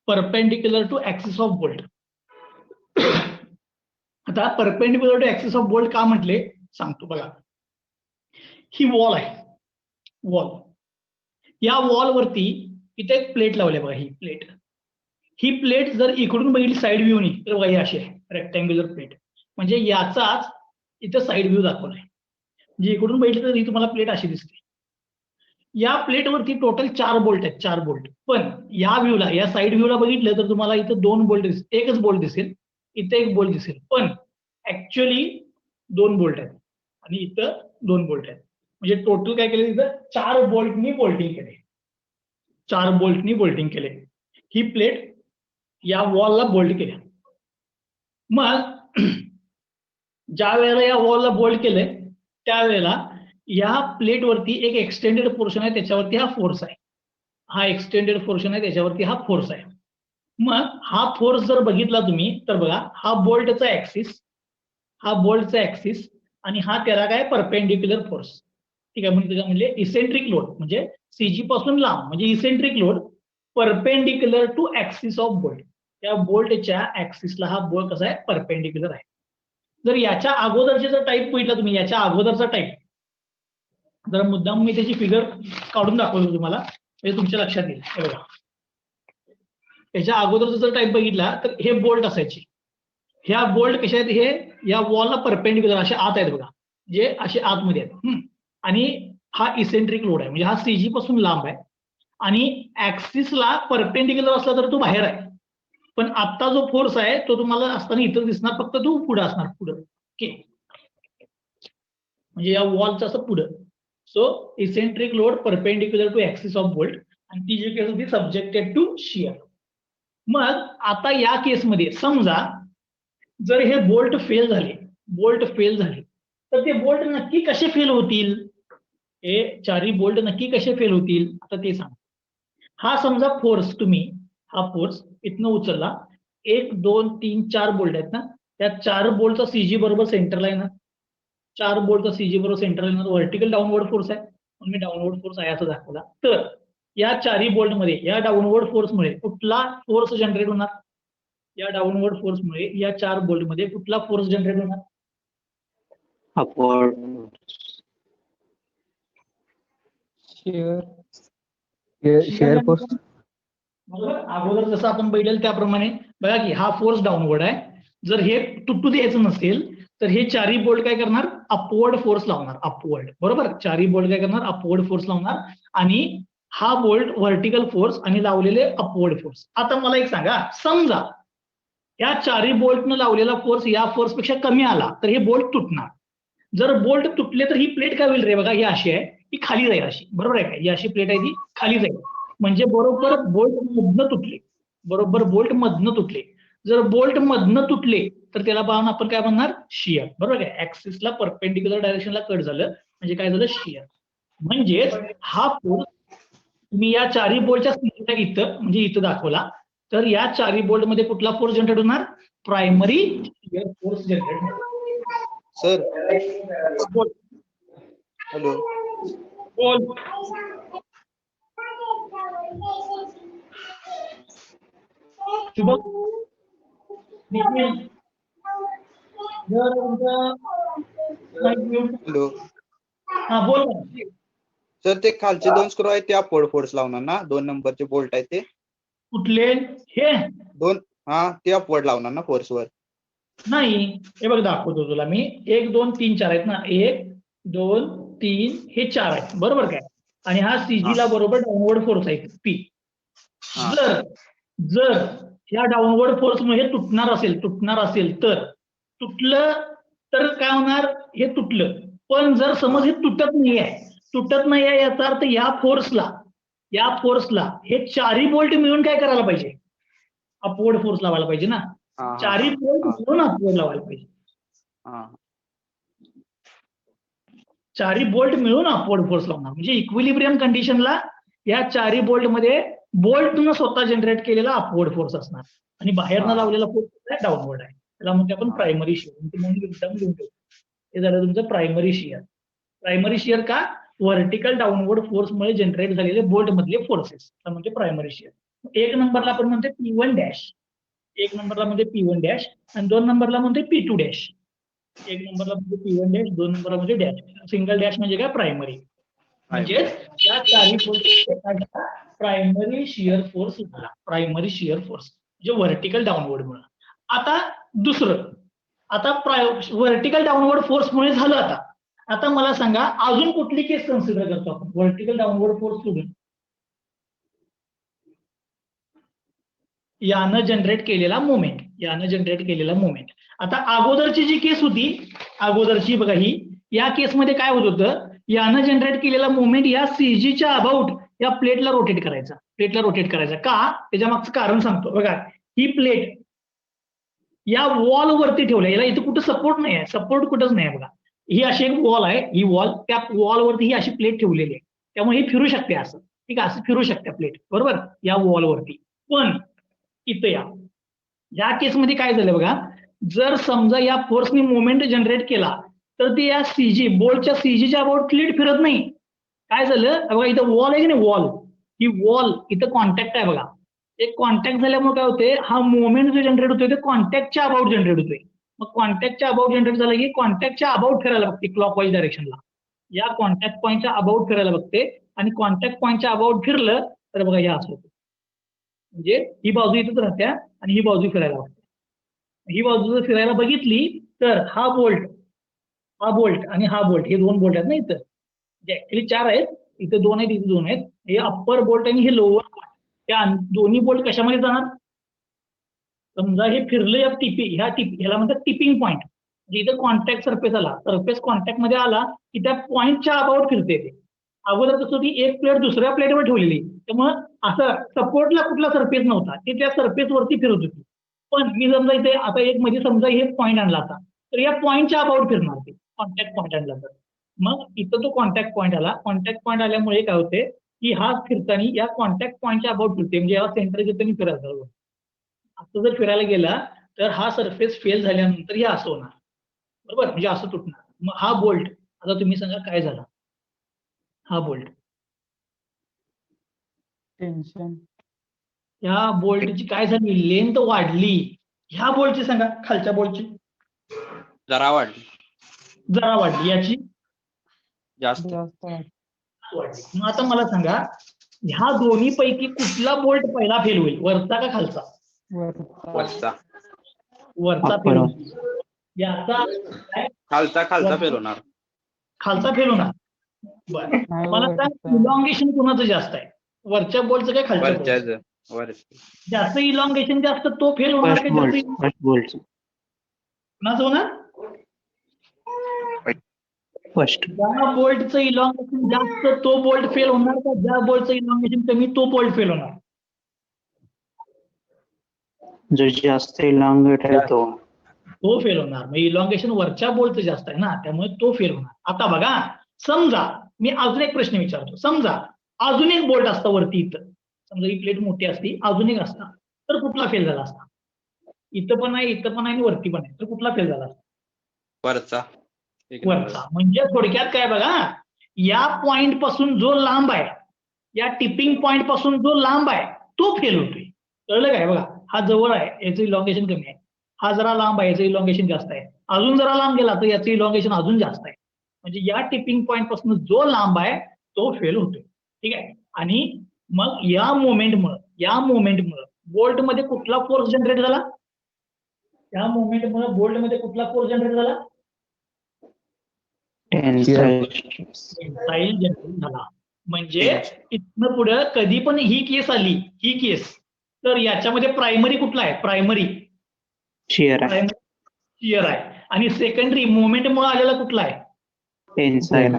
Perpendicular to axis of bolt. आता perpendicular to axis of bolt का म्हटले सांगतो बघा. ही वॉल आहे, वॉल. या वॉलवरती इथे एक प्लेट लावली बघा. ही प्लेट जर इकडून बघितली साईड व्ह्यूनी तर बघा ही अशी आहे, रेक्टँग्युलर प्लेट. म्हणजे याचाच इथं साईड व्ह्यू दाखवलाय. म्हणजे इकडून बघितलं तर ही तुम्हाला प्लेट अशी दिसते. या प्लेटवरती टोटल 4 बोल्ट आहेत, 4 बोल्ट. पण या व्ह्यूला, या साईड व्ह्यूला बघितलं तर तुम्हाला इथं 2 बोल्ट दिसेल, एकच बोल्ट दिसेल, इथे एक बोल्ट दिसेल. पण ऍक्च्युअली 2 बोल्ट आहेत आणि इथं 2 बोल्ट आहेत. म्हणजे टोटल काय केलं तिथं 4 बोल्टनी बोल्टिंग केले. 4 बोल्टनी बोल्टिंग केले. ही प्लेट या वॉलला बोल्ट केल्या. मग ज्या वेळेला या वॉलला बोल्ट केलंय त्यावेळेला या प्लेटवरती एक एक्सटेंडेड पोर्शन आहे, त्याच्यावरती हा फोर्स आहे. हा एक्सटेंडेड पोर्शन आहे, त्याच्यावरती हा फोर्स आहे. मग हा फोर्स जर बघितला तुम्ही तर बघा, हा बोल्टचा ऍक्सिस, हा बोल्टचा ऍक्सिस आणि हा त्याला काय परपेंडिक्युलर फोर्स. ठीक आहे. म्हणजे इसेंट्रिक लोड, म्हणजे सीजी पासून लांब, म्हणजे eccentric load perpendicular to axis of bolt. त्या बोल्टच्या ऍक्सिसला हा बोल्ट कसा आहे, परपेंडिक्युलर आहे. जर याच्या अगोदरचे जर टाईप बघितला तुम्ही, याच्या अगोदरचा टाईप, जर मुद्दाम मी त्याची फिगर काढून दाखवतो तुम्हाला, म्हणजे तुमच्या लक्षात येईल. हे बघा, याच्या अगोदरचा जर टाईप बघितला तर हे बोल्ट असायचे. ह्या बोल्ट कशा आहेत, हे या वॉलला परपेंडिक्युलर असे आत आहेत बघा, जे असे आतमध्ये आहेत. आणि हा इसेंट्रिक लोड आहे, म्हणजे हा सीजी पासून लांब आहे आणि ऍक्सिसला परपेंडिक्युलर असला तर तो बाहेर आहे. पण आता जो फोर्स आहे तो तुम्हाला असताना इथं दिसणार, फक्त तो पुढे असणार, पुढे. ओके, म्हणजे या वॉलचं असं पुढं. So eccentric load perpendicular to axis of bolt, आणि ती जी केस होती सब्जेक्टेड टू शिअर. मग आता या केसमध्ये समजा जर हे बोल्ट फेल झाले, तर ते बोल्ट नक्की कसे फेल होतील, हे 4ही बोल्ट नक्की कसे फेल होतील आता ते सांग. हा समजा फोर्स, तुम्ही हा फोर्स इथनं उचलला, 1 2 3 4 बोल्ट आहेत ना, त्या 4 बोल्टचा सीजी बरोबर सेंटरला येणार. 4 बोल्टचा सीजी बरोबर सेंटरला येणार. व्हर्टिकल डाऊनवर्ड फोर्स आहे, म्हणून मी डाऊनवर्ड फोर्स आहे असं दाखवला. तर या 4ही बोल्टमध्ये या डाऊनवर्ड फोर्समुळे कुठला फोर्स जनरेट होणार, या डाऊनवर्ड फोर्समुळे या 4 बोल्टमध्ये कुठला फोर्स जनरेट होणार, अपवर्ड शेअर फोर्स. बरोबर. अगोदर जसं आपण बघितलं त्याप्रमाणे बघा की हा फोर्स डाऊनवर्ड आहे. जर हे तुटू द्यायचं नसेल तर हे 4ही बोल्ट काय करणार, अपवर्ड फोर्स लावणार, अपवर्ड. बरोबर, 4ही बोल्ट काय करणार, अपवर्ड फोर्स लावणार. आणि हा बोल्ट व्हर्टिकल फोर्स आणि लावलेले अपवर्ड फोर्स. आता मला एक सांगा, समजा या 4ही बोल्टनं लावलेला फोर्स या फोर्स पेक्षा कमी आला तर हे बोल्ट तुटणार. जर बोल्ट तुटले तर ही प्लेट काय होईल रे, बघा ही अशी आहे, ही खाली जाईल अशी. बरोबर आहे का, ही अशी प्लेट आहे, ती खाली जाईल. म्हणजे बरोबर बोल्ट मधनं तुटले, बरोबर बोल्ट मधनं तुटले. जर बोल्ट मधनं तुटले तर त्याला पाहून आपण काय म्हणणार, शियर. बरोबर आहे, ऍक्सिसला परपेंडिक्युलर डायरेक्शनला कट झालं म्हणजे काय झालं, शियर. म्हणजेच हा फोर्स तुम्ही या 4ही बोल्टच्या स्थितीला इथं, म्हणजे इथं दाखवला, तर या 4ही बोल्ट मध्ये कुठला फोर्स जनरेट होणार, प्रायमरी शियर फोर्स जनरेट होणार. सर बोल हॅलो, बोल. शुभम, निखिल, जर तुमचा हॅलो हा बोल ना. सर, ते खालचे 2 स्क्रू आहेत ते अपवर्ड फोर्स लावणार ना, 2 नंबरचे बोल्ट आहेत ते कुठले हे, 2, हा ते अपवर्ड लावणार ना फोर्स वर. नाही, हे बघ दाखवतो तुला मी. 1 2 3 4 आहेत ना, 1 2 3 हे 4 आहेत. बरोबर काय, आणि हा सीजीला बरोबर डाऊनवर्ड फोर्स आहे पी. जर जर या डाऊनवर्ड फोर्समुळे तुटणार असेल तर तुटलं तर काय होणार, हे तुटलं. पण जर समज हे तुटत नाहीये याचा अर्थ या फोर्सला हे 4ही बोल्ट मिळून काय करायला पाहिजे, अपवर्ड फोर्स लावायला पाहिजे ना. 4ही बोल्ट मिळून अपवर्ड लावायला पाहिजे. 4ही बोल्ट मिळून अपवर्ड फोर्स लावणार. म्हणजे इक्विलिब्रियम कंडिशनला या 4ही बोल्ट मध्ये बोल्टनं स्वतः जनरेट केलेला अपवर्ड फोर्स असणार आणि बाहेरनं लावलेला फोर्स डाऊनवर्ड आहे. त्याला म्हणजे आपण प्रायमरी शिअर म्हणून लिहून ठेवतो. हे झालं तुमचं प्रायमरी शिअर. प्रायमरी शिअर का, व्हर्टिकल डाऊनवर्ड फोर्समुळे जनरेट झालेले बोल्ट मधले फोर्सेस म्हणजे प्रायमरी शिअर. एक नंबरला आपण म्हणतो P1 डॅश, एक नंबरला म्हणते P1 डॅश आणि 2 नंबरला म्हणते P2 डॅश. एक नंबरला म्हणजे P1 डॅश, 2 नंबरला म्हणजे डॅश. सिंगल डॅश म्हणजे काय? प्रायमरी. म्हणजे या चारही प्रायमरी शिअर फोर्स झाला, प्रायमरी शिअर फोर्स म्हणजे व्हर्टिकल डाऊनवर्ड मुळे. आता दुसरं, आता व्हर्टिकल डाऊनवर्ड फोर्स मुळे झालं. आता मला सांगा अजून कुठली केस कन्सिडर करतो आपण व्हर्टिकल डाऊनवर्ड फोर्स सोडून? यानं जनरेट केलेला मोमेंट, यानं जनरेट केलेला मोमेंट. आता अगोदरची जी केस होती, अगोदरची बघा ही, या केसमध्ये काय होत होतं, यानं जनरेट केलेला मोमेंट या सीजीच्या अबाउट या प्लेटला रोटेट करायचा, प्लेटला रोटेट करायचा. का? त्याच्या मागचं कारण सांगतो. बघा ही प्लेट या वॉल वरती ठेवल्या, याला इथं कुठं सपोर्ट नाही आहे, सपोर्ट कुठंच नाही बघा. ही अशी एक वॉल आहे, ही वॉल, त्या वॉलवरती ही अशी प्लेट ठेवलेली आहे, त्यामुळे ही फिरू शकते असं, ठीक आहे, असं फिरू शकते प्लेट, बरोबर, या वॉलवरती. पण इथं या केसमध्ये काय झालं बघा, जर समजा या फोर्सने मोमेंट जनरेट केला तर ते या सीजी बोल्टच्या सीजीच्या अबाउट प्लेट फिरत नाही. काय झालं बघा, इथं वॉल आहे की नाही, वॉल, ही वॉल इथं कॉन्टॅक्ट आहे बघा. एक कॉन्टॅक्ट झाल्यामुळे काय होते, हा मोमेंट जो जनरेट होतोय ते कॉन्टॅक्टच्या अबाउट जनरेट होतोय. मग कॉन्टॅक्टच्या अबाउट जनरेट झालं की कॉन्टॅक्टच्या अबाउट फिरायला बघते क्लॉकवाईज डायरेक्शनला, या कॉन्टॅक्ट पॉईंटच्या अबाउट फिरायला बघते आणि कॉन्टॅक्ट पॉईंटच्या अबाउट फिरलं तर बघा या असं होतं. म्हणजे ही बाजू इथंच राहत्या आणि ही बाजू फिरायला बघते. ही बाजू जर फिरायला बघितली तर हा बोल्ट आणि हा बोल्ट, हे दोन बोल्ट आहेत ना इथं, ऍक्च्युली 4 आहेत, इथे 2 आहेत, इथे 2 आहेत. हे अप्पर बोल्ट आणि हे लोअर बोल्ट, त्या दोन्ही बोल्ट कशामध्ये जाणार? समजा हे फिरलं या ह्याला म्हणतात टिपिंग पॉईंट, म्हणजे इथं कॉन्टॅक्ट सरफेस आला, सरफेस कॉन्टॅक्ट मध्ये आला की त्या पॉईंटच्या अबाउट फिरते ते. अगोदर कसं होती, एक प्लेट दुसऱ्या प्लेटवर ठेवलेली, त्यामुळं असं सपोर्टला कुठला सरफेस नव्हता, ते त्या सरफेस वरती फिरत होती. पण मी समजा इथे आता एक मध्ये समजा हे पॉईंट आणला आता, तर या पॉईंटच्या अबाउट फिरणार ते, कॉन्टॅक्ट पॉईंट आणला तर. मग इथं तो कॉन्टॅक्ट पॉईंट आला, कॉन्टॅक्ट पॉईंट आल्यामुळे काय होते की हा फिरताना या कॉन्टॅक्ट पॉईंटच्या अबाउट फिरते, म्हणजे या सेंटर घेताना फिरायला. असं जर फिरायला गेला तर हा सरफेस फेल झाल्यानंतर हे असं होणार, बरोबर, म्हणजे असं तुटणार. मग हा बोल्ट, आता तुम्ही सांगा काय झाला, हा बोल्ट, टेन्शन, ह्या बोल्टची काय झाली, लेंथ वाढली. ह्या बोल्टची सांगा, खालच्या बोल्टची जरा वाढली, जरा वाढली, याची जास्त वाढली. मग आता मला सांगा ह्या दोन्ही पैकी कुठला बोल्ट पहिला फेल होईल, वरचा का खालचा? वरचा, वरचा फेल होणार. याचा खालचा फेल होणार, खालचा फेल होणार. बरं, मला सांग इलॉंगेशन कुणाचं जास्त आहे, वरच्या बोल्टचं काय खालच्या बोल्टचं? जास्त इलॉंगेशन जास्त तो फेल होणार का फर्स्ट बोल्ट, कुणाचं होणार? फर्स्ट, ज्या बोल्टचं इलॉंगेशन जास्त तो बोल्ट फेल होणार का ज्या बोल्टचं इलॉंगेशन कमी तो बोल्ट फेल होणार? जो जास्त इलॉंगेट आहे तो फेल होणार. मग इलॉंगेशन वरच्या बोल्टचं जास्त आहे ना, त्यामुळे तो फेल होणार. आता बघा, समजा मी अजून एक प्रश्न विचारतो, समजा अजून एक बोल्ट असता वरती इथं, समजा ही प्लेट मोठी असती, अजून एक असता, तर कुठला फेल झाला असता? इथं पण आहे, इथं पण आहे आणि वरती पण आहे, तर कुठला फेल झाला असता? वरचा. म्हणजे थोडक्यात काय बघा, या पॉइंट पासून जो लांब आहे, या टिपिंग पॉइंट पासून जो लांब आहे तो फेल होतोय. कळलं काय? बघा, हा जवळ आहे, याचं इलॉंगेशन कमी आहे, हा जरा लांब आहे, याचं इलॉंगेशन जास्त आहे, अजून जरा लांब गेला तर याचं इलॉंगेशन अजून जास्त आहे. म्हणजे या टिपिंग पॉइंट पासून जो लांब आहे तो फेल होतोय, ठीक आहे. आणि मग या मोमेंटमुळे बोल्टमध्ये कुठला फोर्स जनरेट झाला? या मोमेंटमुळे बोल्टमध्ये कुठला फोर्स जनरेट झाला? टेन्साईल जनरेट झाला. म्हणजे इथनं पुढे कधी पण ही केस आली, ही केस, तर याच्यामध्ये प्रायमरी कुठला आहे? प्रायमरी शियर आहे. आणि सेकंडरी मोमेंटमुळे आलेला कुठला आहे? टेन्साईल.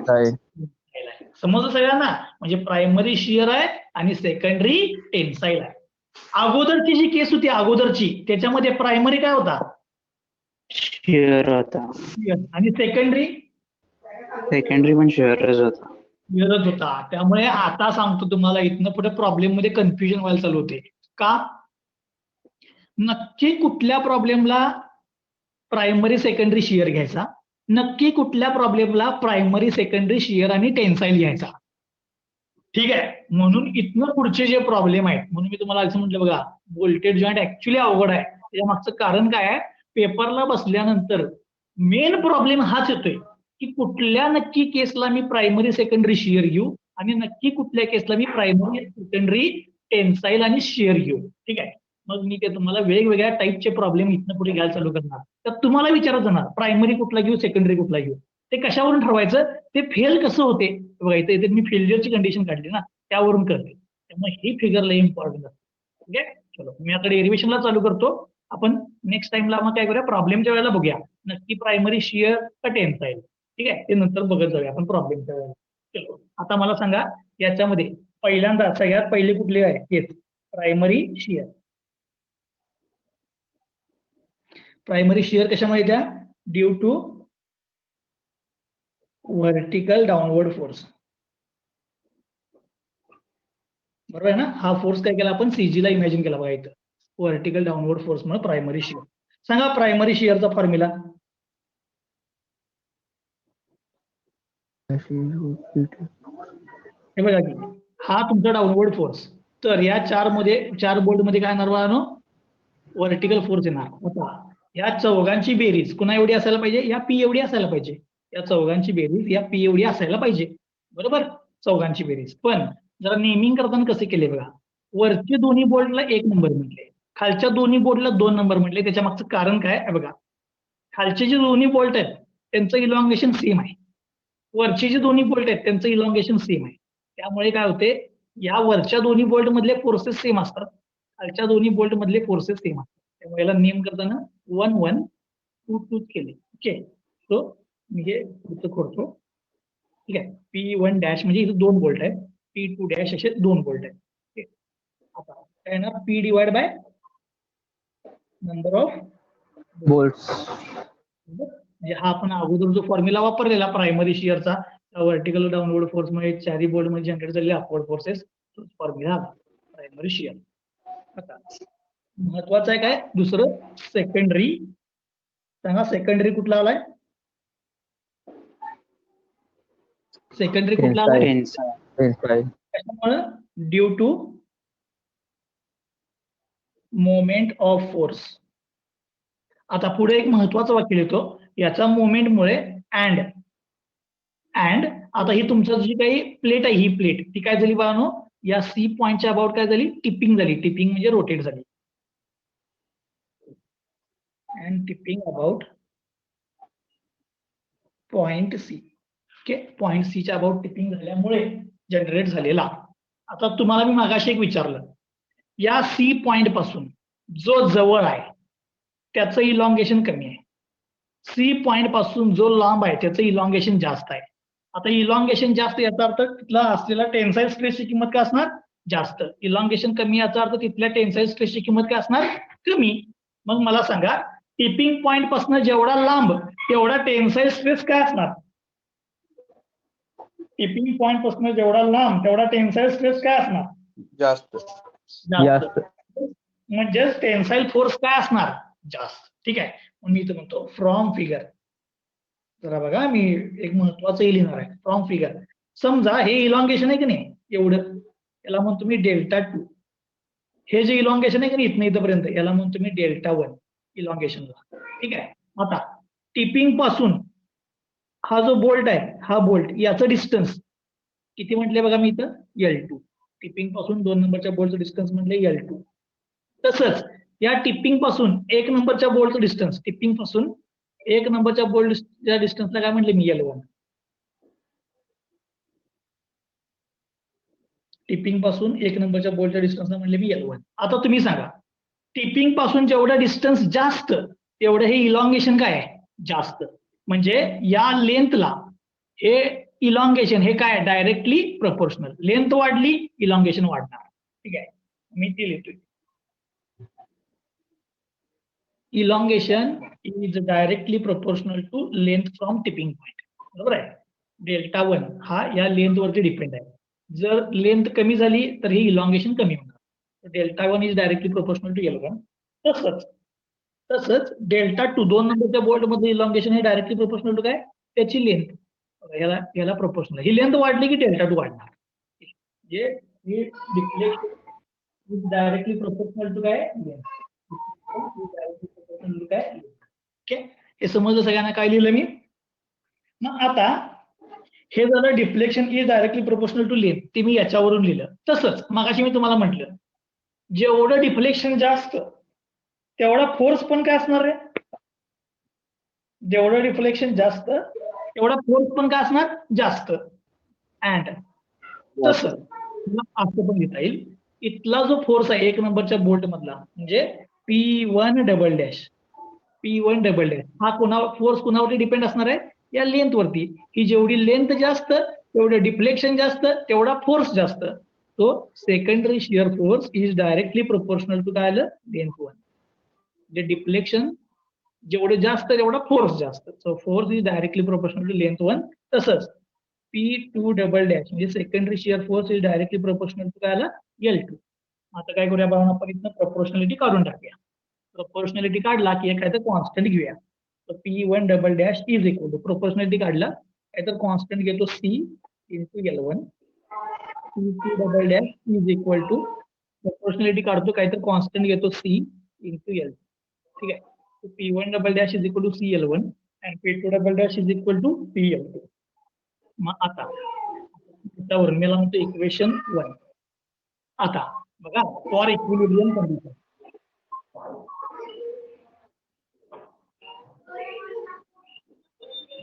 समजलं सगळ्यांना? म्हणजे प्रायमरी शियर आहे आणि सेकंडरी टेन्साईल आहे. अगोदरची जी केस होती अगोदरची, त्याच्यामध्ये प्रायमरी काय होता? शियर होता. आणि सेकंडरी पण शियरच होता. त्यामुळे आता सांगतो तुम्हाला, इथनं पुढे प्रॉब्लेम मध्ये कन्फ्युजन व्हायला चालू होते. का? नक्की कुठल्या प्रॉब्लेमला प्रायमरी सेकंडरी शियर घ्यायचा, नक्की कुठल्या प्रॉब्लेमला प्रायमरी सेकंडरी शियर आणि टेन्साईल घ्यायचा? ठीक आहे. म्हणून इथनं पुढचे जे प्रॉब्लेम आहेत, म्हणून मी तुम्हाला असं म्हटलं बघा, व्होल्टेज जॉईंट ऍक्च्युली अवघड आहे. त्याच्या मागचं कारण काय आहे, पेपरला बसल्यानंतर मेन प्रॉब्लेम हाच येतोय की कुठल्या नक्की केसला मी प्रायमरी सेकंडरी शिअर घेऊ आणि नक्की कुठल्या केसला मी प्रायमरी सेकंडरी टेन्साईल आणि शिअर घेऊ. ठीक आहे. मग मी ते तुम्हाला वेगवेगळ्या टाईपचे प्रॉब्लेम इथनं पुढे घ्यायला चालू करणार. तर तुम्हाला विचारत जाणार प्रायमरी कुठला घेऊ, सेकंडरी कुठला घेऊ. ते कशावरून ठरवायचं, ते फेल कसं होते बघा, इथे मी फेल्युअरची कंडिशन काढली ना, त्यावरून करते. त्यामुळे ही फिगर लई इम्पॉर्टंट असते. ठीक आहे. चलो मी आता डेरिव्हेशनला चालू करतो. आपण नेक्स्ट टाइमला मग काय करूया, प्रॉब्लेमच्या वेळेला बघूया नक्की प्रायमरी शिअर का टेन्साईल. ठीक आहे. ते नंतर बघत जाऊया आपण प्रॉब्लेमच्या वेळेला. चलो आता मला सांगा, याच्यामध्ये पहिल्यांदा सगळ्यात पहिले कुठले आहे case, primary shear. Primary shear कशामुळे द्या, due to vertical downward force. बरोबर आहे ना. हा फोर्स काय केला आपण, सीजी ला इमॅजिन केला बघा इथं, व्हर्टिकल डाउनवर्ड फोर्स म्हणून प्रायमरी शिअर. सांगा प्रायमरी शिअरचा फॉर्म्युला. हे बघा की हा तुमचा डाउनवर्ड फोर्स, तर या चार बोल्ट मध्ये काय येणार बघा, व्हर्टिकल फोर्स येणार. आता या चौघांची बेरीज कुणा एवढी असायला पाहिजे, या पी एवढी असायला पाहिजे. या चौघांची बेरीज या पी एवढी असायला पाहिजे. बरोबर, चौघांची बेरीज. पण जरा नेमिंग करताना कसे केले बघा, वरचे दोन्ही बोल्टला 1 नंबर म्हटले, खालच्या दोन्ही बोल्टला 2 नंबर म्हटले. त्याच्या मागचं कारण काय आहे बघा, खालचे जे दोन्ही बोल्ट आहेत त्यांचं इलॉंगेशन सेम आहे, वरचे जे दोन्ही बोल्ट आहेत त्यांचं इलॉंगेशन सेम आहे. त्यामुळे काय होते, या वरच्या दोन्ही बोल्ट मधले फोर्सेस सेम असतात, खालच्या दोन्ही बोल्ट मधले फोर्सेस सेम असतात. त्यामुळे याला नेम करताना 1 1 2 2 केले. ओके. सो मी हे पुढचं खोडतो. ठीक आहे. P1 डॅश म्हणजे इथे 2 बोल्ट आहेत, P2 डॅश असे 2 बोल्ट आहेत. ठीक. आता काय येणार, P divide by number of bolts. म्हणजे हा आपण अगोदर जो फॉर्म्युला वापरलेला प्रायमरी शिअरचा, व्हर्टिकल डाउनवर्ड फोर्स मध्ये चारी बोल्ट मध्ये जनरेट झालेले upward forces, formula primary shear. आता महत्वाचं आहे काय दुसरं, सेकंडरी. सांगा सेकंडरी कुठला आलाय, सेकंडरी कुठला आलाय, त्याच्यामुळे due to moment of force. आता पुढे एक महत्वाचं वाक्य लिहितो, याचा मोमेंटमुळे अँड आता ही तुमचं जी काही प्लेट आहे, ही प्लेट ती काय झाली बाळांनो, या सी पॉइंटच्या अबाउट काय झाली, टिपिंग झाली. टिपिंग म्हणजे रोटेट झाली. And tipping about point C. Okay. Point सीच्या अबाउट टिपिंग झाल्यामुळे जनरेट झालेला. आता तुम्हाला मी मागाशी एक विचारलं, या सी पॉइंट पासून जो जवळ आहे त्याचं इलॉंगेशन कमी आहे, सी पॉइंट पासून जो लांब आहे त्याचं इलॉंगेशन जास्त आहे. आता इलॉंगेशन जास्त याचा अर्थ तिथला असलेला टेन्साईल स्ट्रेसची किंमत काय असणार, जास्त. इलॉंगेशन कमी याचा अर्थ तिथल्या टेन्साईल स्ट्रेसची किंमत काय असणार, कमी. मग मला सांगा, टिपिंग पॉइंट पासून जेवढा लांब तेवढा टेन्साईल स्ट्रेस काय असणार, टिपिंग पॉइंट पासून जेवढा लांब तेवढा टेन्साईल स्ट्रेस काय असणार, जास्त. म्हणजे टेन्साईल फोर्स काय असणार, जास्त. ठीक आहे. मग मी इथं म्हणतो फ्रॉम फिगर, जरा बघा मी एक महत्वाचं लिहिणार आहे. फ्रॉम फिगर समजा हे इलॉंगेशन आहे की नाही एवढं, याला म्हणतो मी डेल्टा 2. हे जे इलॉंगेशन आहे की नाही इथनं इथपर्यंत, याला म्हणतो मी डेल्टा 1 इलॉंगेशनला. ठीक आहे. आता टिपिंग पासून हा जो बोल्ट आहे, हा बोल्ट याचं डिस्टन्स किती म्हटले बघा मी इथं, L2. टिपिंग पासून 2 नंबरच्या बोल्टचं डिस्टन्स म्हटले L2. तसंच या टिपिंग पासून 1 नंबरच्या बोल्टचं डिस्टन्स, टिपिंग पासून 1 नंबरच्या बोल्टच्या डिस्टन्सला काय म्हटले मी, L1. टिपिंग पासून 1 नंबरच्या बोल्टच्या डिस्टन्सला म्हटले मी L1. आता तुम्ही सांगा, टिपिंग पासून जेवढा डिस्टन्स जास्त तेवढं हे इलॉंगेशन काय आहे, जास्त. म्हणजे या लेंथला हे इलॉंगेशन हे काय डायरेक्टली प्रपोर्शनल. लेंथ वाढली इलॉंगेशन वाढणार. ठीक आहे. मी ते लिहितोय, elongation is directly proportional to length from tipping point. बरोबर आहे. डेल्टा 1 हा या लेंथ वरती डिपेंड आहे. जर लेंथ कमी झाली तर हे इलॉंगेशन कमी होणार. Delta 1 is directly proportional to L1. तसंच डेल्टा 2 2 नंबरच्या बोल्ट मध्ये इलॉंगेशन हे डायरेक्टली प्रोपोर्शनल टू काय, त्याची लेंथ, याला प्रोपोर्शनल. ही लेंथ वाढली की डेल्टा 2 वाढणार. जे deflection is directly proportional to काय काय ओके. हे समजलं सगळ्यांना काय लिहिलं मी. मग आता हे झालं deflection is directly proportional to length, ते मी याच्यावरून लिहिलं. तसंच मगाशी मी तुम्हाला म्हटलं जेवढं डिफ्लेक्शन जास्त तेवढा फोर्स पण काय असणार आहे, जेवढं डिफ्लेक्शन जास्त तेवढा फोर्स पण काय असणार जास्त. अँड तसं असं पण लिहिता येईल, इथला जो फोर्स आहे एक नंबरच्या बोल्ट मधला म्हणजे P1 double dash, P1 double dash हा फोर्स कुणावरती डिपेंड असणार आहे, या लेंथ वरती. ही जेवढी लेंथ जास्त तेवढं डिफ्लेक्शन जास्त तेवढा फोर्स जास्त. तो secondary shear force is directly proportional to काय आलं लेंथ वन. म्हणजे डिफ्लेक्शन जेवढे जास्त तेवढा फोर्स जास्त. So force is directly proportional to length one. तसंच P2 डबल डॅश म्हणजे secondary shear force is directly proportional to काय आला L2. आता काय करूया बघा, आपण इथं प्रोपोर्शनॅलिटी काढून टाकूया. प्रोपोर्शनॅलिटी काढला की काय तर कॉन्स्टंट घेऊया. तर P1 double dash is equal to proportionality काढला काय तर कॉन्स्टंट घेतो C into L1. P2 double dash is equal to proportionality काढतो काय तर कॉन्स्टंट घेतो C इंटू L. ठीक आहे. P1 double dash is equal to CL1 and P2 double dash is equal to PL2. मग आता त्यावरून मला म्हणतो इक्वेशन 1. आता बघा for equilibrium condition,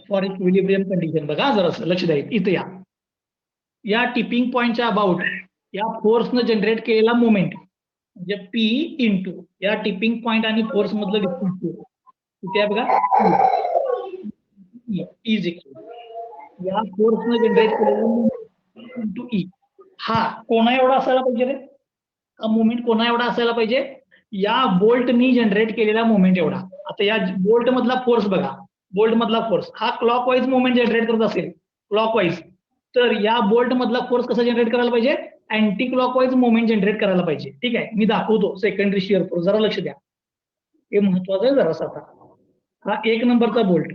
for equilibrium condition बघा जरा लक्ष द्या इथे या टिपिंग पॉइंटच्या अबाउट या फोर्सनं जनरेट केलेला मोमेंट म्हणजे P इंटू या टिपिंग पॉइंट आणि फोर्स मधलं डिस्टन्स किती आहे बघा, इज इक्वल या फोर्सनं जनरेट केलेला इंटू ई. हा कोणा एवढा असायला पाहिजे रे, हा मोमेंट कोणा एवढा असायला पाहिजे, या बोल्टनी जनरेट केलेला मोमेंट एवढा. आता या बोल्ट मधला फोर्स बघा, बोल्ट मधला फोर्स हा क्लॉकवाईज मोमेंट जनरेट करत असेल क्लॉकवाईज, तर या बोल्ट मधला फोर्स कसा जनरेट करायला पाहिजे, अँटी क्लॉकवाईज मोमेंट जनरेट करायला पाहिजे. ठीक आहे, मी दाखवतो सेकंडरी शिअर फोर्स, जरा लक्ष द्या, हे महत्वाचं आहे जरासा. आता हा 1 नंबरचा बोल्ट,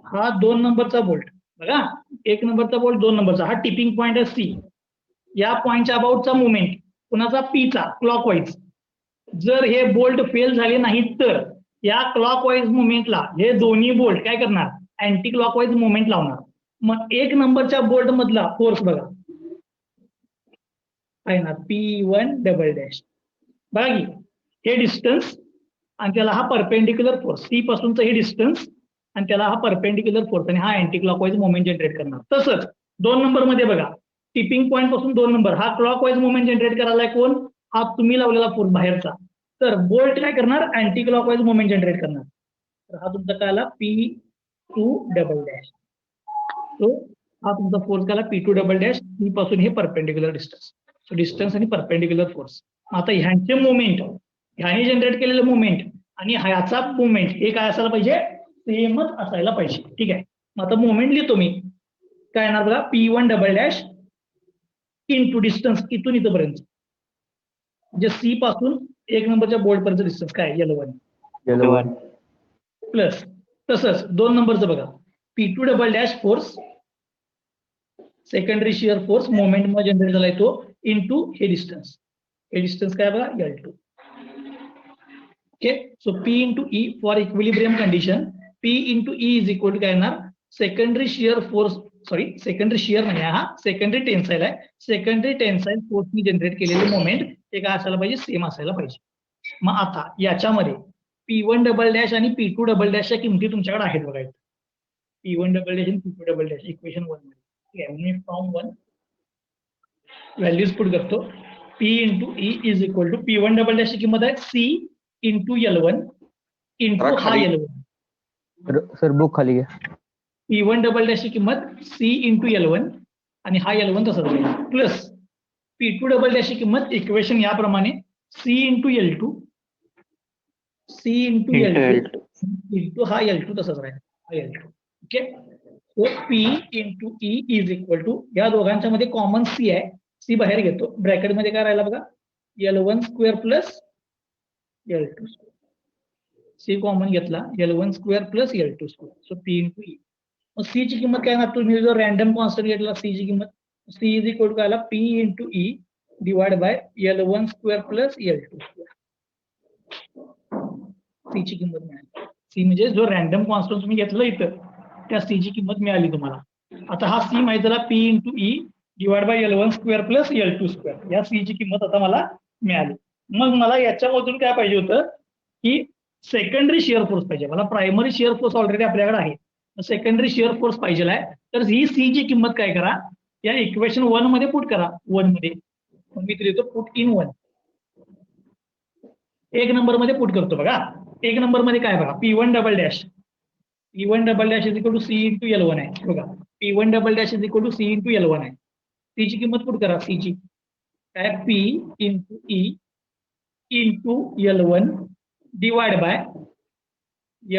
हा 2 नंबरचा बोल्ट बघा, 1 नंबरचा बोल्ट 2 नंबरचा, हा टिपिंग पॉइंट आहे C. या पॉइंटच्या अबाउटचा मुवमेंट कुणाचा Pचा क्लॉकवाईज. जर हे बोल्ट फेल झाले नाहीत तर या क्लॉकवाईज मुवमेंटला हे दोन्ही बोल्ट काय करणार, अँटी क्लॉकवाईज मुवमेंट लावणार. मग 1 नंबरच्या बोल्ट मधला फोर्स बघा आहे ना P1 डबल डॅश. बघा की हे डिस्टन्स आणि त्याला हा परपेंडिक्युलर फोर्स, C पासूनचा हे डिस्टन्स आणि त्याला हा परपेंडिक्युलर फोर्स आणि हा अँटी क्लॉकवाईज मुवमेंट जनरेट करणार. तसंच 2 नंबर मध्ये बघा, टिपिंग पॉइंट पासून 2 नंबर हा क्लॉकवाईज मुवमेंट जनरेट करायला कोण, हा तुम्ही लावलेला फोर्स बाहेरचा. तर बोल्ट काय करणार, अँटी क्लॉकवाईज मुवमेंट जनरेट करणार. तर हा तुमचा काय आला P2 डबल डॅश. तो हा तुमचा फोर्स काय आला P2 डबल डॅश, C पासून हे परपेंडिक्युलर डिस्टन्स. सो डिस्टन्स आणि परपेंडिक्युलर फोर्स. आता ह्यांचे मुवमेंट, ह्याने जनरेट केलेलं मुवमेंट आणि ह्याचा मुवमेंट हे काय असायला पाहिजे, सेमच असायला पाहिजे. ठीक आहे, मग आता मुवमेंट लिहितो मी, काय येणार बघा P1 double dash into distance इथून इथपर्यंत म्हणजे C पासून 1 नंबरच्या बोल्ट पर्यंत डिस्टन्स काय L1 प्लस तसंच 2 नंबरचं बघा P2 double dash force secondary shear force moment मध्ये जनरेट झालाय तो इंटू हे डिस्टन्स काय बघा L2. Okay, so P into E for equilibrium condition, P into E is equal to काय येणार, secondary shear force, sorry secondary shear नाही हा सेकंडरी टेन्साईल आहे, सेकंडरी टेन्साईल फोर्सनी जनरेट केलेले मोमेंट हे काय असायला पाहिजे, सेम असायला पाहिजे. मग आता याच्यामध्ये P1 डबल डॅश आणि P2 डबल डॅशच्या किमती तुमच्याकडे आहेत बघा, P1 डबल डॅश आणि P2 डबल डॅश इक्वेशन 1 मध्ये. ठीक आहे, मी फॉर्म 1 व्हॅल्यूज पुट करतो. P into E is equal to P1 double डॅशची किंमत आहे C इंटू L1 इंटू हा L1. सर बुक खाली घ्या. P1 डबल डॅशची किंमत C इंटू L1 आणि हा L1 तसाच राहील प्लस P2 डबल डॅशची किंमत इक्वेशन याप्रमाणे C इंटू L2 इंटू हा L2 तसाच राहील, हा L2. Okay, so P into E is equal to या दोघांच्या मध्ये कॉमन C आहे, C बाहेर घेतो, ब्रॅकेट मध्ये काय राहिला बघा L1 square plus L2 square. C common घेतला L1 square plus L2 square. So P into E. मग C ची किंमत काय ना, तुम्ही जो रॅन्डम कॉन्स्टंट घेतला C ची किंमत सी इज इक्वल टू काय आला P into E divide by L1 square plus L2 square. C ची किंमत मिळाली. सी म्हणजे जो रॅन्डम कॉन्स्टंट तुम्ही घेतलं इथं त्या सी ची किंमत मिळाली तुम्हाला. आता हा सी माहिती झाला P into E divide by L1 square plus L2 square. या सी ची किंमत आता मला मिळाली. मग मला याच्यामधून काय पाहिजे होतं की सेकंडरी शिअर फोर्स पाहिजे. मला प्रायमरी शिअर फोर्स ऑलरेडी आपल्याकडे आहे. सेकंडरी शिअर फोर्स पाहिजे आहे. तर ही सी ची किंमत काय करा या इक्वेशन 1 मध्ये पुट करा. 1 मध्ये मग मी लिहितो पुट इन 1. 1 नंबर मध्ये पुट करतो बघा. 1 नंबर मध्ये काय बघा P1 double dash is equal to C into L1 आहे बघा. P1 double dash is equal to C into L1 आहे. सी ची किंमत पुट करा. सी ची काय P into E into L1 divide by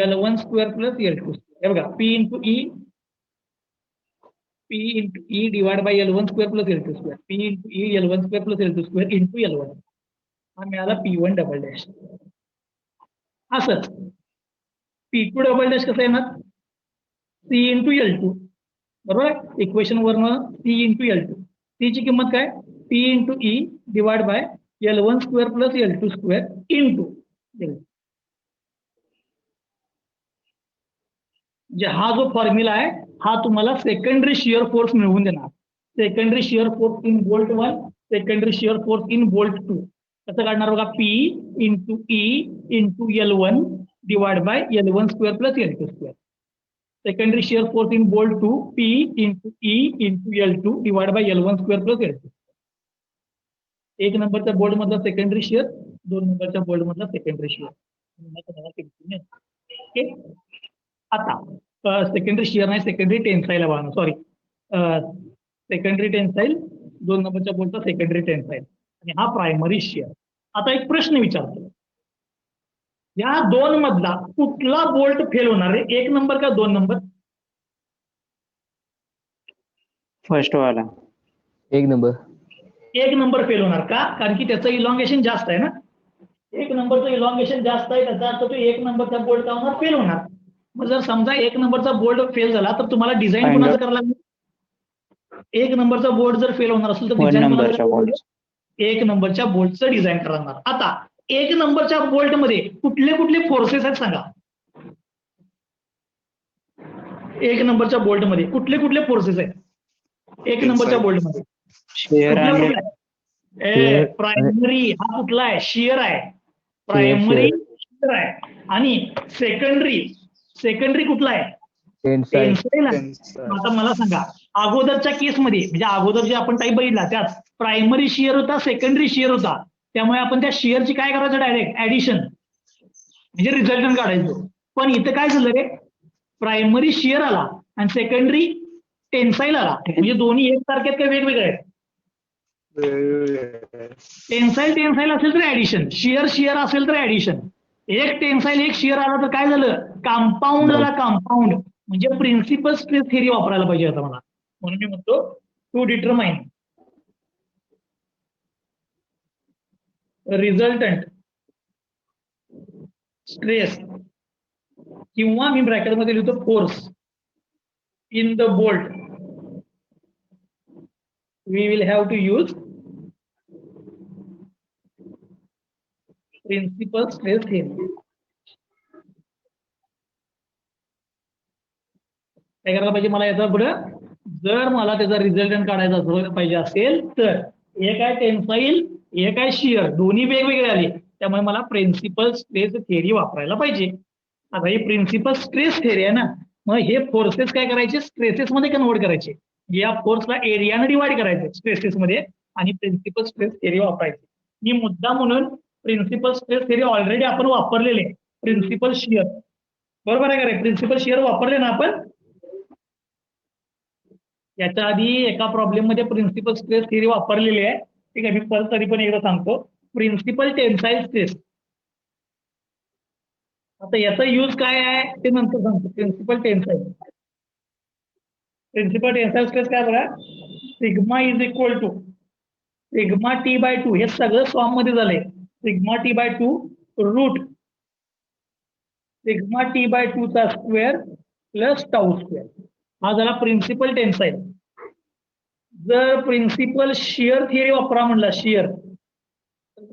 L1 square plus L2 square. हे बघा P into E divide by L1 square plus L2 square. P into E L1 square plus L2 square into L1 हा मिळाला P1 double dash. असंच P2 double dash कसं येणार C into L2 बरोबर. Equation वरनं C into L2. C ची किंमत काय P into E divide by L1 square plus L2 square into L2. म्हणजे हा जो फॉर्म्युला आहे हा तुम्हाला सेकंडरी शिअर फोर्स मिळवून देणार. Secondary shear force in bolt 1 secondary shear force in bolt 2 कसं काढणार बघा P into E into L1 divide by L1 square plus L2 square. Secondary shear force in bolt 2 P into E into L2 divide by L1 square plus L2. 1 नंबरच्या bolt मधला secondary shear 2 नंबरच्या bolt मधला secondary shear. Okay. आता secondary shear नाही secondary tensile बघा sorry secondary tensile 2 नंबरच्या बोल्टचा secondary tensile आणि हा प्रायमरी शिअर. आता एक प्रश्न विचारतो या 2 मधला कुठला बोल्ट फेल होणार आहे 1 नंबर का 2 नंबर. फर्स्ट वाला 1 नंबर. 1 नंबर फेल होणार का कारण की त्याचं इलॉंगेशन जास्त आहे ना. 1 नंबरचं इलॉंगेशन जास्त आहे त्याचा अर्थ तो 1 नंबरचा बोल्ट काय होणार फेल होणार. मग जर समजा 1 नंबरचा बोल्ट फेल झाला तर तुम्हाला डिझाईन कोणाचं करायला लागेल. 1 नंबरचा बोल्ट जर फेल होणार असेल तर 1 डिझाईन नंबरच्या बोल्ट 1 नंबरच्या बोल्टचं डिझाईन करायला लागणार. आता 1 नंबरच्या बोल्ट मध्ये कुठले कुठले फोर्सेस आहेत सांगा. 1 नंबरच्या बोल्ट मध्ये कुठले कुठले फोर्सेस आहेत 1 नंबरच्या बोल्ट मध्ये. शिअर आणि प्रायमरी हा कुठला आहे शिअर आहे. प्रायमरी शिअर आहे आणि सेकंडरी कुठला आहे टेन्साईल आहे. आता मला सांगा अगोदरच्या केसमध्ये म्हणजे अगोदर जे आपण टाईप बघितला त्यात प्रायमरी शिअर होता सेकंडरी शिअर होता. त्यामुळे आपण त्या शिअरची काय करायचं डायरेक्ट ऍडिशन म्हणजे रिझल्टंट काढायचो. पण इथं काय झालं रे प्रायमरी शिअर आला आणि सेकंडरी टेन्साईल आला म्हणजे दोन्ही एकसारखे आहेत का वेगवेगळे आहेत. टेन्साईल असेल तर ऍडिशन शिअर असेल तर ऍडिशन. एक टेन्साईल एक शिअर आला तर काय झालं कंपाऊंड झाला. कंपाऊंड म्हणजे प्रिन्सिपल स्ट्रेस थेरी वापरायला पाहिजे आता मला. म्हणून मी म्हणतो टू डिटरमाइन रिझल्टंट स्ट्रेस किंवा मी ब्रॅकेटमध्ये लिहितो force in the bolt we will have to use principal stress theory. काय करायला पाहिजे मला याचा पुढे जर मला त्याचा रिझल्टंट काढायचा पाहिजे असेल तर एक आहे टेन्साईल एक आहे शिअर दोन्ही वेगवेगळे आले त्यामुळे मला प्रिन्सिपल स्ट्रेस थेरी वापरायला पाहिजे. आता ही प्रिन्सिपल स्ट्रेस थेरी आहे ना मग हे फोर्सेस काय करायचे स्ट्रेसेस मध्ये कन्वर्ट करायचे. या फोर्सला एरियाने डिवाइड करायचे स्ट्रेसेस मध्ये आणि प्रिन्सिपल स्ट्रेस थेरी वापरायची. मी मुद्दा म्हणून प्रिन्सिपल स्ट्रेस थेरी ऑलरेडी आपण वापरलेले प्रिन्सिपल शिअर बरोबर आहे का रे प्रिन्सिपल शिअर वापरले ना आपण. याच्या आधी एका प्रॉब्लेम मध्ये प्रिन्सिपल स्ट्रेस थेरी वापरलेली आहे. ठीक आहे मी परत तरी पण एकदा सांगतो प्रिन्सिपल टेन्साईल स्ट्रेस. आता याचा यूज काय आहे ते नंतर सांगतो. प्रिन्सिपल टेन्साईल स्ट्रेस काय बघा sigma is equal to sigma T by 2 हे सगळं फॉर्म मध्ये झालंय. Sigma T by 2 root sigma T by 2 चा स्क्वेअर प्लस टाऊ स्क्वेअर हा झाला प्रिन्सिपल टेन्साईल. जर प्रिन्सिपल शिअर थिअरी वापरा म्हणला, shear,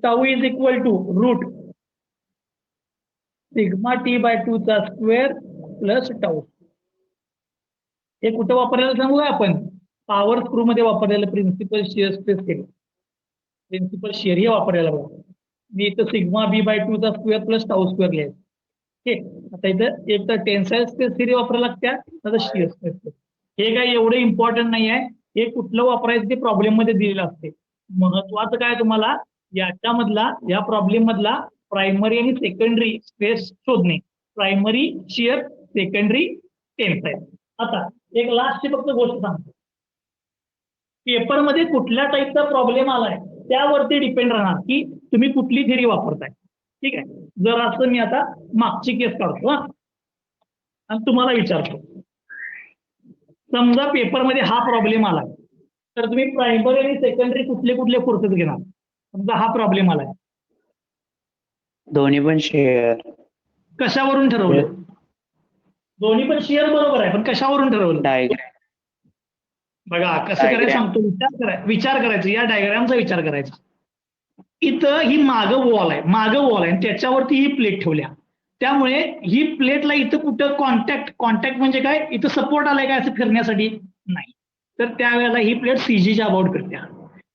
tau is equal to root sigma T by 2 चा स्क्वेअर प्लस टाऊ. हे कुठं वापरलेलं सांगू का आपण? पॉवर स्क्रू मध्ये वापरलेलं principal shear stress theory. Principal shear हे वापरलेलं बघा. मी इथं सिग्मा बी बाय 2 चा स्क्वेअर प्लस टाऊ स्क्वेअर लिहायचं. ठीक, आता इथं एक तर टेन्साईल स्ट्रेस थिअरी वापरायला लागत्या, आता शिअर स्ट्रेस थिअरी. हे काही एवढं इम्पॉर्टंट नाही आहे. हे कुठलं वापरायचं ते प्रॉब्लेम मध्ये दिलेलं असते. महत्वाचं काय तुम्हाला याच्यामधला, या प्रॉब्लेम मधला प्रायमरी आणि सेकंडरी स्ट्रेस शोधणे. Primary shear, secondary tensile. आता एक लास्टची फक्त गोष्ट सांगतो. पेपरमध्ये कुठल्या टाईपचा प्रॉब्लेम आलाय त्यावरती डिपेंड राहणार की तुम्ही कुठली थिअरी वापरताय. ठीक आहे, जर असं मी आता मागची केस काढतो आणि तुम्हाला विचारतो, समजा पेपरमध्ये हा प्रॉब्लेम आलाय, तर तुम्ही प्रायमरी आणि सेकंडरी कुठले कुठले फोर्सेस घेणार? समजा हा प्रॉब्लेम आलाय, दोन्ही पण शेअर. कशावरून ठरवलं? दोन्ही पण शेअर बरोबर आहे, पण कशावरून ठरवलं? डायग्राम. बघा कसं करायचं सांगतो, विचार करायचं, या डायग्रामचा विचार करायचा. इथं ही मागं वॉल आहे, आणि त्याच्यावरती ही प्लेट ठेवल्या. त्यामुळे ही प्लेटला इथं कुठं कॉन्टॅक्ट म्हणजे काय, इथं सपोर्ट आलाय काय असं फिरण्यासाठी? नाही. तर त्यावेळेला ही प्लेट सीजीच्या अबाउट फिरत्या.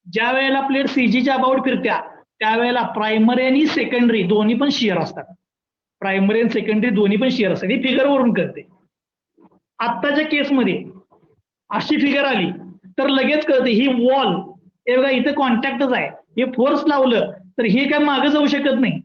ज्या वेळेला प्लेट सीजीच्या अबाउट फिरत्या त्यावेळेला प्रायमरी आणि सेकंडरी दोन्ही पण शिअर असतात. प्रायमरी आणि सेकंडरी दोन्ही पण शिअर असतात. ही फिगरवरून करते. आत्ताच्या केसमध्ये अशी फिगर आली तर लगेच कळते ही वॉल, हे बघा इथं कॉन्टॅक्टच आहे, हे फोर्स लावलं तर हे काय मागे जाऊ शकत नाही,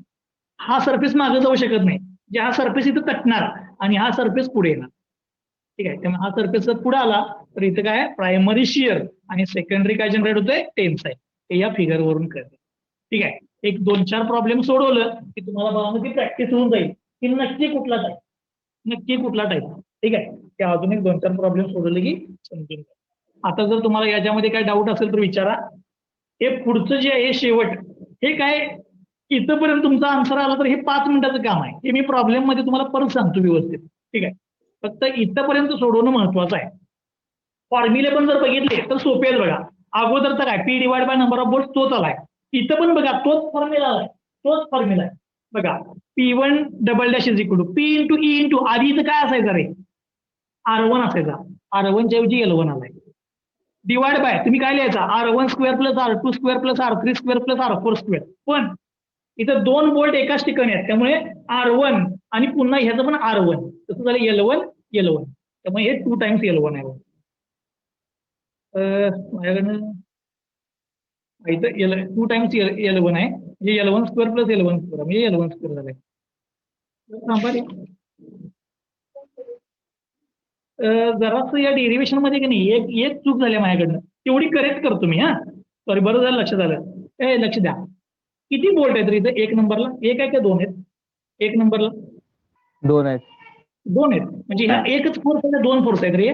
हा सरफेस मागे जाऊ शकत नाही. जे हा सरफेस इथं तटणार आणि हा सरफेस पुढे येणार. ठीक आहे, त्यामुळे हा सरफेस जर पुढे आला तर इथं काय प्रायमरी शिअर आणि सेकंडरी काय जनरेट होतोय? टेन्साईल. हे या फिगरवरून कळते. ठीक आहे, एक 2-4 प्रॉब्लेम सोडवलं की तुम्हाला बघा ती प्रॅक्टिस होऊन जाईल की नक्की कुठला टाईप. ठीक आहे, त्या अजून एक 2-4 प्रॉब्लेम सोडवले की समजून जाईल. आता जर तुम्हाला याच्यामध्ये काय डाऊट असेल तर विचारा. हे पुढचं जे आहे शेवट, हे काय इथंपर्यंत तुमचा आन्सर आला तर हे 5 मिनिटाचं काम आहे. हे मी प्रॉब्लेम मध्ये तुम्हाला परत सांगतो व्यवस्थित. ठीक आहे, फक्त इथंपर्यंत सोडवणं महत्वाचं आहे. फॉर्म्युले पण जर बघितले तर सोपे आहेत बघा. अगोदर तर काय P divide by number of bolt तोच आलाय. इथं पण बघा तोच फॉर्म्युला आलाय, तोच फॉर्म्युला आहे बघा. P1 double dash is equal to P into E into आधी इथं काय असायचं रे? R1 असायचा. R1 च्या ऐवजी L1 आलाय. डिवाइड बाय तुम्ही काय लिहायचा? R1 square plus R2 square plus R3 square plus R4 square. पण इथं 2 बोल्ट एकाच ठिकाणी आहेत त्यामुळे R1 आणि पुन्हा ह्याचं पण R1, तसं झालं L1. त्यामुळे हे 2 टाइम्स L1 आहे. माझ्याकडनं इथं 2 टाइम्स L1 आहे, म्हणजे L1 square plus L1 square म्हणजे L1 स्क्वेअर झालंय. जरासं या डेरिव्हेशन मध्ये की नाही एक चूक झाली माझ्याकडनं, तेवढी करेक्ट करतो मी. सॉरी, बरं झालं लक्षात आलं. लक्ष द्या, किती बोल्ट आहेत इथं? 1 नंबरला 1 आहे का 2 आहेत? 1 नंबरला 2 आहेत. 2 आहेत, म्हणजे ह्या एकच फोर्स आहे, 2 फोर्स आहेत रे?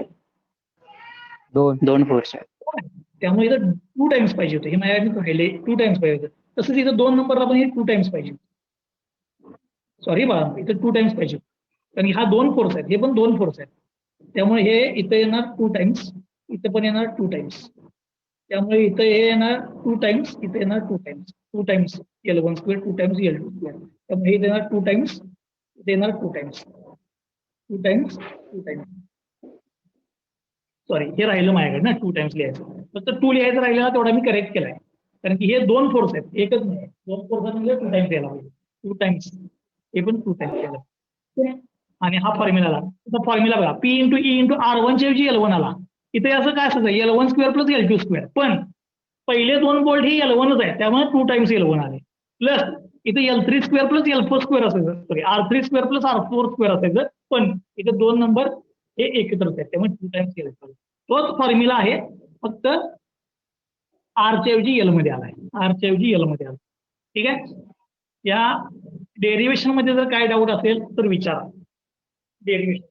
2 फोर्स आहेत. त्यामुळे इथं 2 टाइम्स पाहिजे होतं. हे माझ्याकडे राहिले 2 टाइम्स पाहिजे होतं. तसंच इथं 2 नंबरला पण हे 2 टाइम्स पाहिजे. सॉरी बाळा, इथं 2 टाइम्स पाहिजे, कारण हा 2 फोर्स आहेत, हे पण 2 फोर्स आहेत. त्यामुळे हे इथं येणार 2 टाइम्स, इथं पण येणार 2 टाइम्स. त्यामुळे इथं हे येणार 2 टाइम्स, इथं येणार 2 times. 2 times L1 square, 2 times L2 square. त्यामुळे हे येणार 2 टाइम्स, इथे येणार 2 टाइम्स. 2 टाइम्स. सॉरी, हे राहिलं माझ्याकडे ना 2 टाइम्स लिहायचं. फक्त 2 लिहायचं राहिलेला तेवढा मी करेक्ट केलाय, कारण की हे 2 फोर्स आहेत, एकच नाही. 2 फोर्स म्हणजे 2 टाइम्स यायला पाहिजे. 2 टाइम्स, हे पण 2 टाइम्स केलं. आणि हा फॉर्म्युला आला. फॉर्म्युला बघा, P into E into R1 च्या ऐवजी L1 आला. इथे असं काय असायचं? L1 square plus L2 square. पण पहिले 2 बोल्ट हे L1च आहे, त्यामुळे 2 टाइम्स L1 आले. प्लस इथे L3 square plus L4 square असायचं, sorry R3 square plus R4 square असायचं. पण इथे 2 नंबर हे एकत्रच आहेत, त्यामुळे 2 टाइम्स L1. तोच फॉर्म्युला आहे, फक्त R च्या ऐवजी L मध्ये आलाय. ठीक आहे, या डेरिव्हेशन मध्ये जर काय डाऊट असेल तर विचारा. डेरिव्हेशन